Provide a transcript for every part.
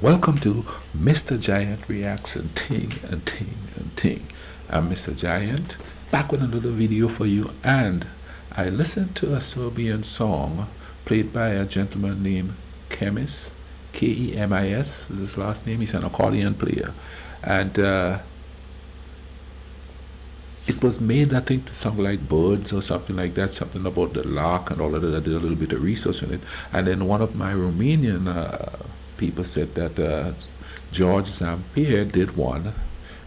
Welcome to Mr. Giant Reacts and Ting and Ting and Ting. I'm Mr. Giant, back with another video for you, and I listened to a Serbian song played by a gentleman named Kemis, Kemis is his last name. He's an accordion player, and it was made, I think, to sound like birds or something like that, something about the lark and all of that. I did a little bit of research on it, and then one of my Romanian people said that Gheorghe Zamfir did one,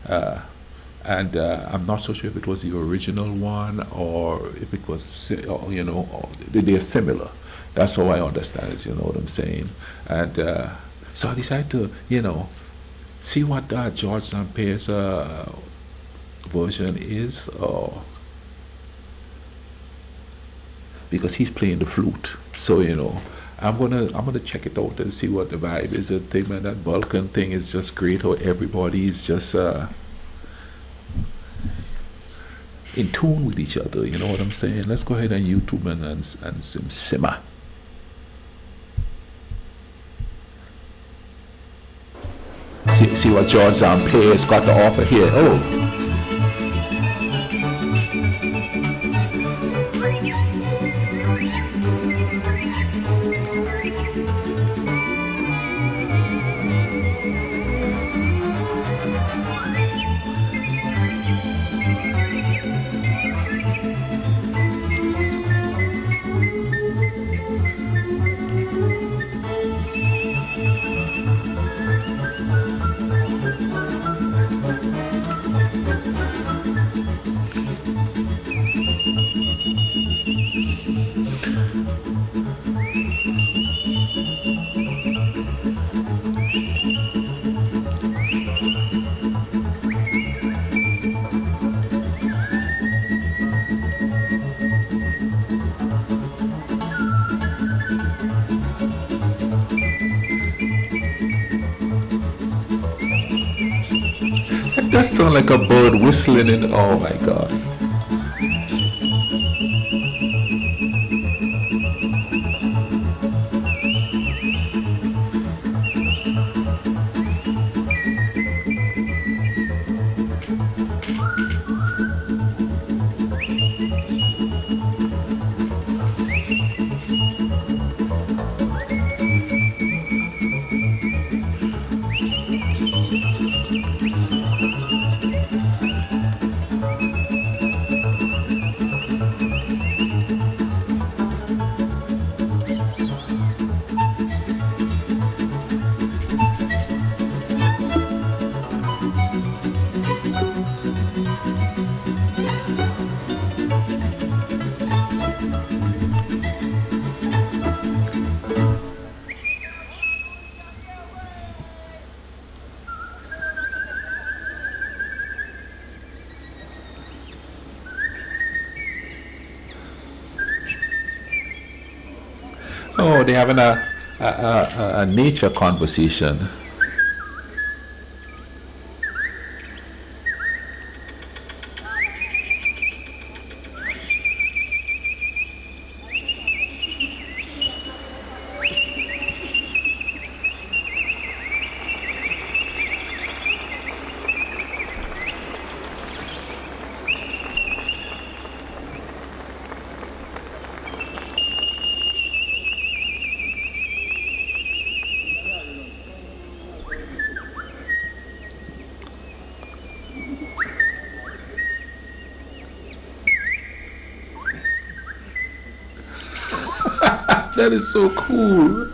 and I'm not so sure if it was the original one or if it was, they're similar. That's how I understand it, you know what I'm saying? And so I decided to, see what Gheorghe Zamfir's version is, because he's playing the flute. So I'm gonna check it out and see what the vibe is. The thing, man, that Balkan thing is just great. How everybody is just in tune with each other. You know what I'm saying? Let's go ahead and YouTube and simmer. See what Gheorghe Zamfir has got to offer here. Oh. That does sound like a bird whistling in. Oh my god. Oh, they're having a nature conversation. That is so cool.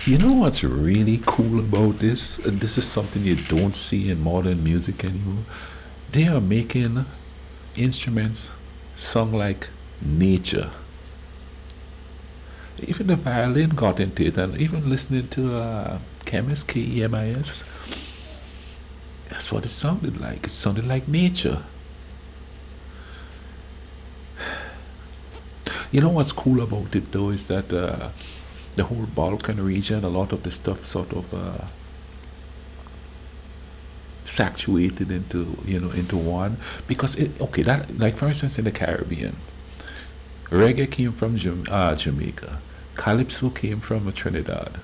You know what's really cool about this? And this is something you don't see in modern music anymore. They are making instruments sung like nature. Even the violin got into it, and even listening to Chemist, Kemis, that's what it sounded like. It sounded like nature. You know what's cool about it though is that the whole Balkan region, a lot of the stuff sort of saturated into into one, because okay, that, like for instance in the Caribbean, reggae came from Jamaica, calypso came from Trinidad,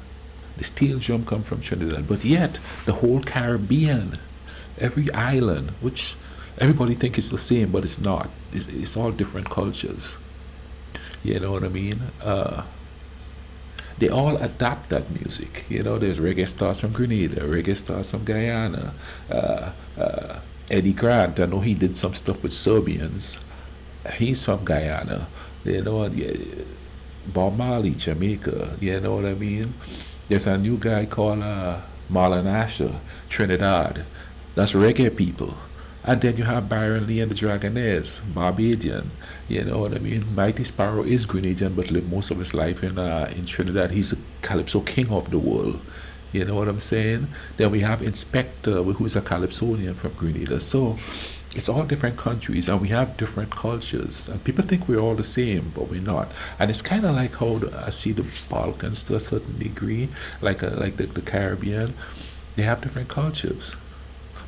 the steel drum come from Trinidad, but yet the whole Caribbean, every island, which everybody think it's the same, but it's not. It's all different cultures. You know what I mean? They all adapt that music. There's reggae stars from Grenada, reggae stars from Guyana. Eddie Grant, I know he did some stuff with Serbians. He's from Guyana. Bob Marley, Jamaica. You know what I mean? There's a new guy called Marlon Asher, Trinidad. That's reggae people. And then you have Byron Lee and the Dragonaires, Barbadian. You know what I mean? Mighty Sparrow is Grenadian, but lived most of his life in Trinidad. He's a calypso king of the world. You know what I'm saying? Then we have Inspector, who's a calypsonian from Grenada. So it's all different countries, and we have different cultures. And people think we're all the same, but we're not. And it's kind of like how I see the Balkans to a certain degree, like the Caribbean. They have different cultures.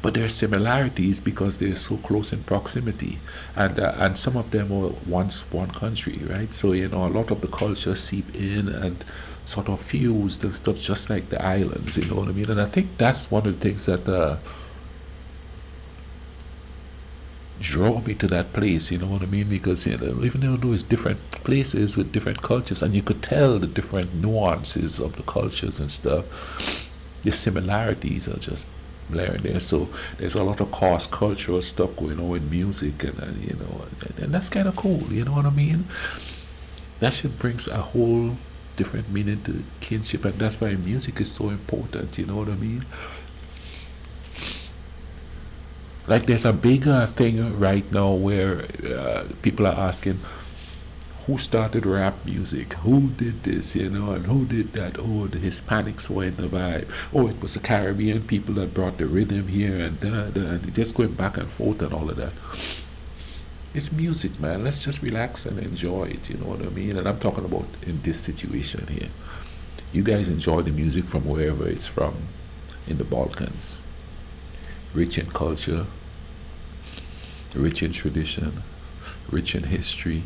But there are similarities because they're so close in proximity, and some of them were once one country, right? So a lot of the culture seep in and sort of fused and stuff, just like the islands. You know what I mean? And I think that's one of the things that draw me to that place. You know what I mean? Because even though it's different places with different cultures, and you could tell the different nuances of the cultures and stuff, the similarities are just blaring there. So there's a lot of cross cultural stuff going on with music, and that's kind of cool. You know what I mean? That shit brings a whole different meaning to kinship, and that's why music is so important. You know what I mean? Like there's a bigger thing right now where people are asking, who started rap music? Who did this, and who did that? Oh, the Hispanics were in the vibe. Oh, it was the Caribbean people that brought the rhythm here, and just going back and forth and all of that. It's music, man. Let's just relax and enjoy it, you know what I mean? And I'm talking about in this situation here. You guys enjoy the music from wherever it's from in the Balkans. Rich in culture, rich in tradition, rich in history.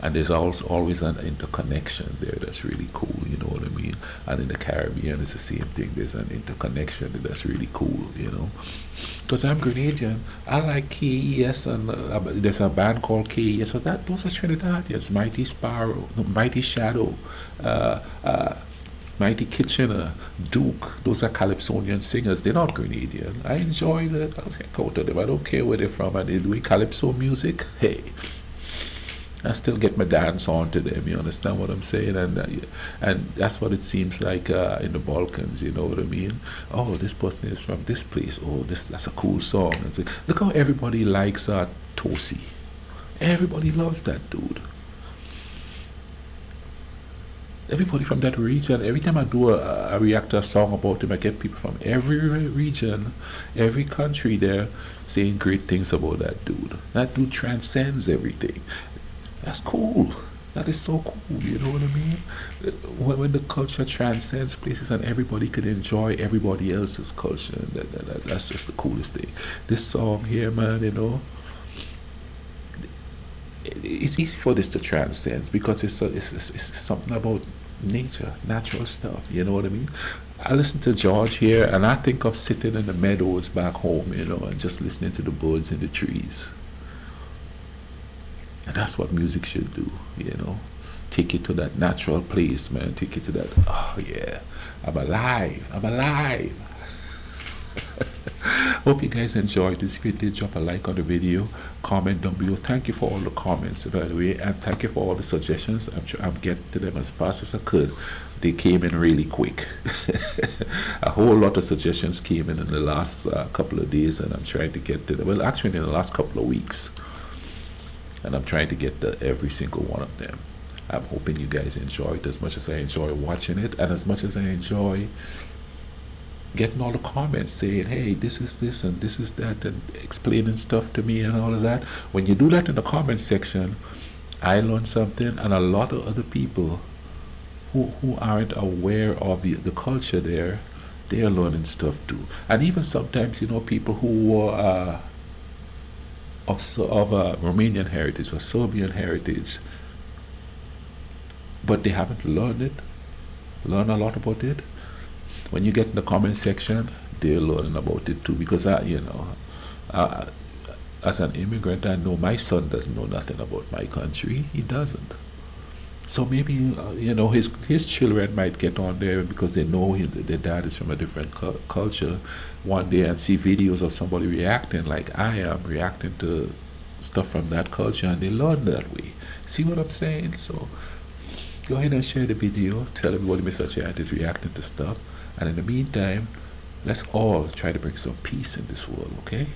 And there's also always an interconnection there that's really cool, you know what I mean? And in the Caribbean, it's the same thing. There's an interconnection that's really cool, Because I'm Grenadian, I like KES, and there's a band called KES. So those are Trinidadians. Mighty Sparrow, no, Mighty Shadow, Mighty Kitchener, Duke. Those are Calypsonian singers. They're not Grenadian. I enjoy the out of them. I don't care where they're from. And they're doing calypso music. Hey, I still get my dance on to them. You understand what I'm saying? And that's what it seems like in the Balkans. You know what I mean? Oh, this person is from this place. Oh, that's a cool song. And so, look how everybody likes Tosi. Everybody loves that dude. Everybody from that region. Every time I do a react to a song about him, I get people from every region, every country there saying great things about that dude. That dude transcends everything. That's cool. That is so cool. You know what I mean? When the culture transcends places and everybody could enjoy everybody else's culture, that's just the coolest thing. This song here, man, it's easy for this to transcend because it's something about nature, natural stuff. You know what I mean? I listen to George here and I think of sitting in the meadows back home, and just listening to the birds in the trees. And that's what music should do, Take it to that natural place, man. Take it to that, oh yeah, I'm alive. Hope you guys enjoyed this. If you did, drop a like on the video, comment down below. Thank you for all the comments, by the way, and thank you for all the suggestions. I'm getting to them as fast as I could. They came in really quick. A whole lot of suggestions came in the last couple of days, and I'm trying to get to them. Well, actually, in the last couple of weeks. and I'm trying to get to every single one of them. I'm hoping you guys enjoy it as much as I enjoy watching it, and as much as I enjoy getting all the comments saying, hey, this is this and this is that, and explaining stuff to me and all of that. When you do that in the comment section, I learn something, and a lot of other people who aren't aware of the culture there, they're learning stuff too. And even sometimes, people who are of Romanian heritage or Serbian heritage, but they haven't learn a lot about it. When you get in the comment section, they're learning about it too. Because as an immigrant, I know my son doesn't know nothing about my country. He doesn't. So maybe his children might get on there because they know their dad is from a different culture one day and see videos of somebody reacting like I am reacting to stuff from that culture, and they learn that way. See what I'm saying? So go ahead and share the video. Tell everybody Mr. Chant is reacting to stuff. And in the meantime, let's all try to bring some peace in this world, okay?